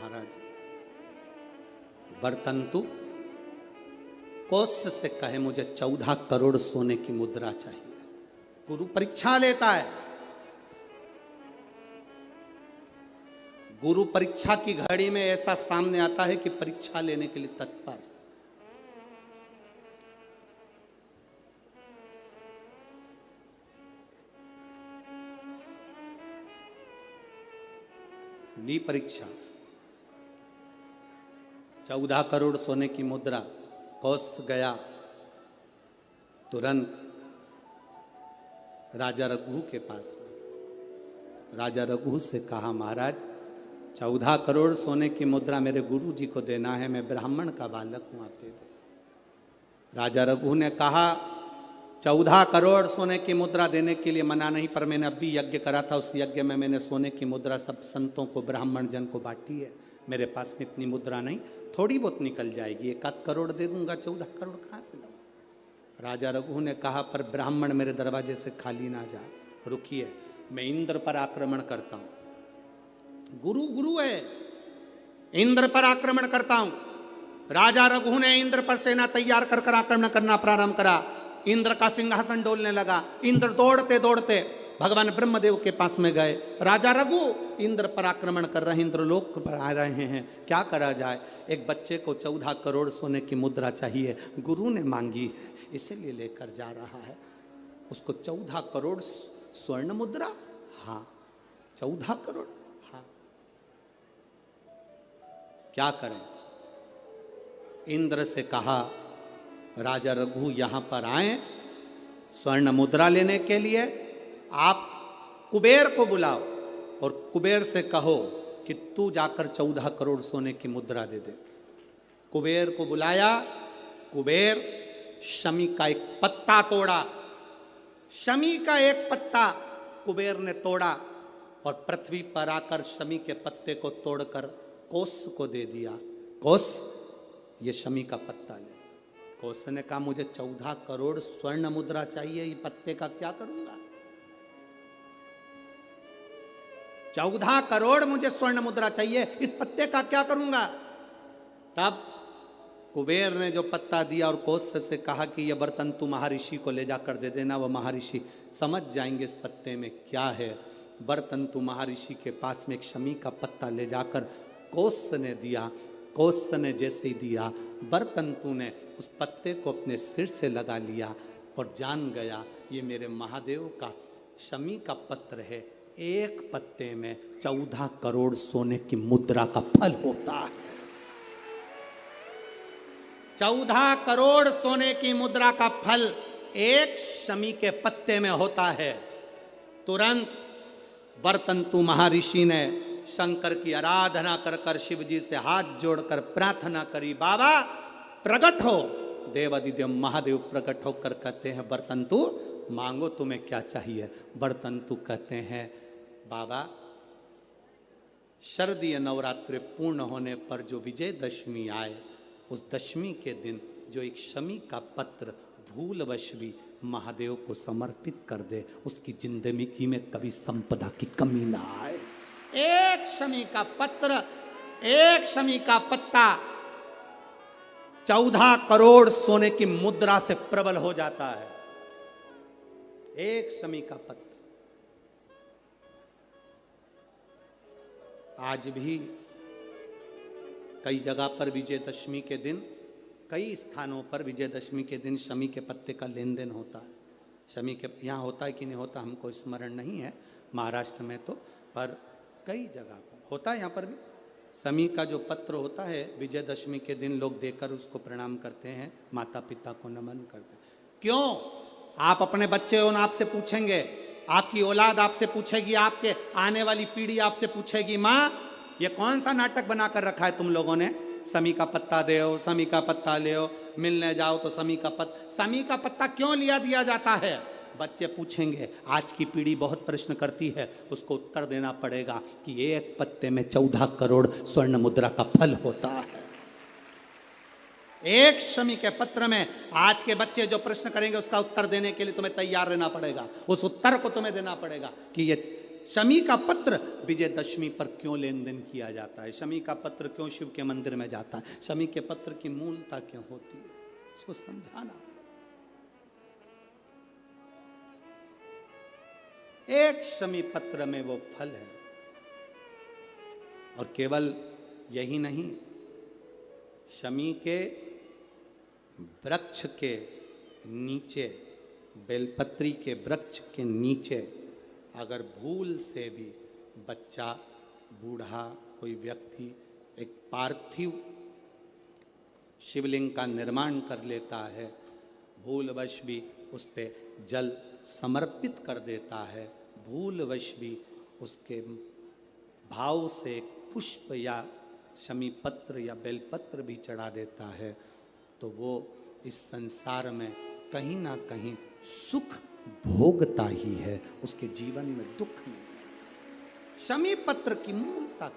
महाराज, वर्तंतु कौत्स से कहे मुझे 14 करोड़ सोने की मुद्रा चाहिए। गुरु परीक्षा लेता है। गुरु परीक्षा की घड़ी में ऐसा सामने आता है कि परीक्षा लेने के लिए तत्पर। ली परीक्षा, 14 करोड़ सोने की मुद्रा। कौत्स गया तुरंत राजा रघु के पास में। राजा रघु से कहा, महाराज 14 करोड़ सोने की मुद्रा मेरे गुरु जी को देना है, मैं ब्राह्मण का बालक हूं, आप दे दो। राजा रघु ने कहा, 14 करोड़ सोने की मुद्रा देने के लिए मना नहीं, पर मैंने अभी यज्ञ करा था, उस यज्ञ में मैंने सोने की मुद्रा सब संतों को, ब्राह्मण जन को बांटी है। मेरे पास में इतनी मुद्रा नहीं, थोड़ी बहुत निकल जाएगी, 1 करोड़ दे दूंगा, 14 करोड़ कहाँ से लाऊं। राजा रघु ने कहा, पर ब्राह्मण मेरे दरवाजे से खाली ना जा, रुकिए, मैं इंद्र पर आक्रमण करता हूं। गुरु गुरु है, इंद्र पर आक्रमण करता हूं। राजा रघु ने इंद्र पर सेना तैयार कर आक्रमण करना प्रारंभ करा। इंद्र का सिंहासन डोलने लगा। इंद्र दौड़ते दौड़ते भगवान ब्रह्मदेव के पास में गए। राजा रघु इंद्र पर आक्रमण कर रहे हैं, इंद्रलोक पर आ रहे हैं, क्या करा जाए। एक बच्चे को 14 करोड़ सोने की मुद्रा चाहिए, गुरु ने मांगी है, इसीलिए लेकर जा रहा है। उसको 14 करोड़ स्वर्ण मुद्रा, हाँ 14 करोड़, हाँ क्या करें। इंद्र से कहा, राजा रघु यहां पर आए स्वर्ण मुद्रा लेने के लिए, आप कुबेर को बुलाओ और कुबेर से कहो कि तू जाकर 14 करोड़ सोने की मुद्रा दे दे। कुबेर को बुलाया। कुबेर शमी का एक पत्ता तोड़ा। शमी का एक पत्ता कुबेर ने तोड़ा और पृथ्वी पर आकर शमी के पत्ते को तोड़कर कोस को दे दिया। कोस, ये शमी का पत्ता ले। कोस ने कहा, मुझे 14 करोड़ स्वर्ण मुद्रा चाहिए, ये पत्ते का क्या करूंगा। 14 करोड़ मुझे स्वर्ण मुद्रा चाहिए, इस पत्ते का क्या करूंगा। तब कुबेर ने जो पत्ता दिया और कोस से कहा कि यह बर्तन तू महर्षि को ले जाकर दे देना, वह महर्षि समझ जाएंगे इस पत्ते में क्या है। बर्तन तू महर्षि के पास में एक शमी का पत्ता ले जाकर कोस ने दिया। कोस ने जैसे ही दिया, बर्तंतु ने उस पत्ते को अपने सिर से लगा लिया और जान गया ये मेरे महादेव का शमी का पत्र है। एक पत्ते में 14 करोड़ सोने की मुद्रा का फल होता है। 14 करोड़ सोने की मुद्रा का फल एक शमी के पत्ते में होता है। तुरंत बर्तंतु महर्षि ने शंकर की आराधना कर कर शिव जी से हाथ जोड़कर प्रार्थना करी, बाबा प्रकट हो। देवादिदेव महादेव प्रकट होकर कहते हैं, बर्तंतु मांगो तुम्हें क्या चाहिए। बर्तंतु कहते हैं, बाबा शरदीय नवरात्रि पूर्ण होने पर जो विजयदशमी आए, उस दशमी के दिन जो एक शमी का पत्र भूलवश भी महादेव को समर्पित कर दे, उसकी जिंदगी में कभी संपदा की कमी ना आए। एक शमी का पत्र, एक शमी का पत्ता 14 करोड़ सोने की मुद्रा से प्रबल हो जाता है। एक शमी का पत्र। आज भी कई जगह पर विजयदशमी के दिन, कई स्थानों पर विजयदशमी के दिन शमी के पत्ते का लेन देन होता है। शमी के यहाँ होता है कि नहीं होता हमको स्मरण नहीं है, महाराष्ट्र में तो, पर कई जगह पर होता है। यहाँ पर भी शमी का जो पत्र होता है, विजयदशमी के दिन लोग देकर उसको प्रणाम करते हैं, माता पिता को नमन करते हैं। क्यों? आप अपने बच्चे हो, आपसे पूछेंगे, आपकी औलाद आपसे पूछेगी, आपके आने वाली पीढ़ी आपसे पूछेगी, माँ ये कौन सा नाटक बनाकर रखा है तुम लोगों ने, शमी का पत्ता दे, शमी का पत्ता ले, मिलने जाओ तो शमी का पत्ता क्यों लिया दिया जाता है। बच्चे पूछेंगे। आज की पीढ़ी बहुत प्रश्न करती है, उसको उत्तर देना पड़ेगा कि एक पत्ते में 14 करोड़ स्वर्ण मुद्रा का फल होता है। एक शमी के पत्र में आज के बच्चे जो प्रश्न करेंगे उसका उत्तर देने के लिए तुम्हें तैयार रहना पड़ेगा। उस उत्तर को तुम्हें देना पड़ेगा कि ये शमी का पत्र विजयदशमी पर क्यों लेन देन किया जाता है, शमी का पत्र क्यों शिव के मंदिर में जाता है, शमी के पत्र की मूलता क्यों होती है, इसको समझाना। एक शमी पत्र में वो फल है, और केवल यही नहीं, शमी के वृक्ष के नीचे, बेलपत्री के वृक्ष के नीचे अगर भूल से भी बच्चा, बूढ़ा, कोई व्यक्ति एक पार्थिव शिवलिंग का निर्माण कर लेता है, भूलवश भी उस पे जल समर्पित कर देता है, भूलवश भी उसके भाव से पुष्प या शमी पत्र या बेलपत्र भी चढ़ा देता है, तो वो इस संसार में कहीं ना कहीं सुख भोगता ही है, उसके जीवन में दुख नहीं। शमी पत्र की मूलता